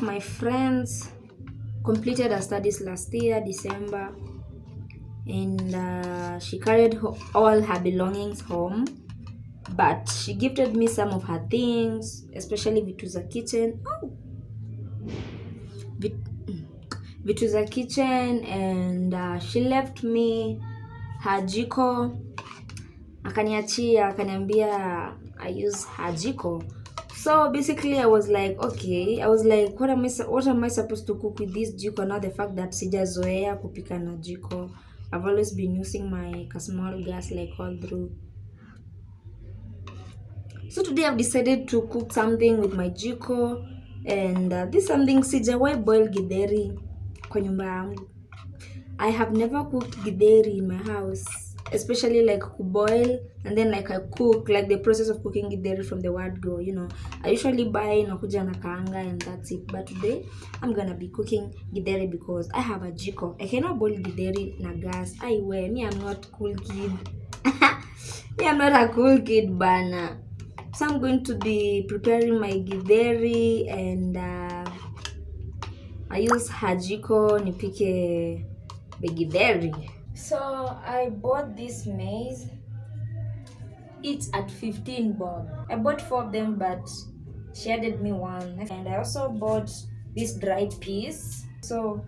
my friends completed her studies last year, December, and she carried all her belongings home. But she gifted me some of her things, especially Vituza kitchen. Vituza kitchen, and she left me her jiko. Akaniambia I use her jiko. So basically I was like, okay, what am I supposed to cook with this jiko? Now the fact that sijazoea kupika na jiko. I've always been using my small gas like all through. So today I've decided to cook something with my jiko, and this something sijawahi boil githeri kwa nyumba yangu. I have never cooked githeri in my house, especially like boil and then like I cook, like the process of cooking githeri from the word go, I usually buy nakuja na kaanga and that's it. But today I'm gonna be cooking githeri because I have a jiko. I cannot boil githeri na gas. Me, I'm not cool kid. Me, I'm not a cool kid, bana. So I'm going to be preparing my githeri, and I use hajiko nipike the githeri. So I bought this maize. It's at 15 bob. I bought 4 of them, but she added me 1. And I also bought this dried peas. So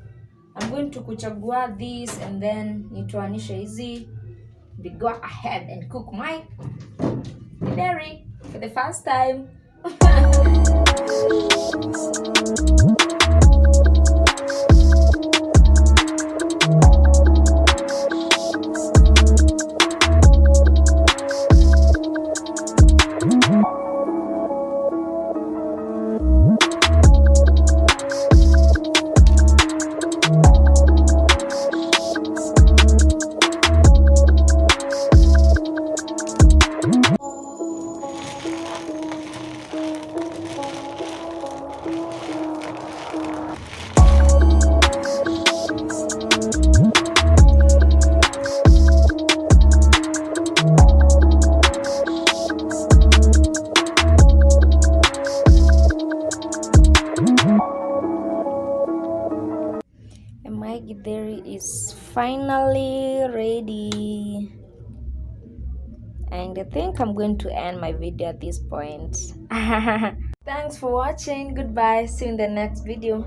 I'm going to kuchagua this and then nitoanisha hizi. We go ahead and cook my githeri for the first time. My githeri is finally ready, and I think I'm going to end my video at this point. Thanks for watching. Goodbye. See you in the next video.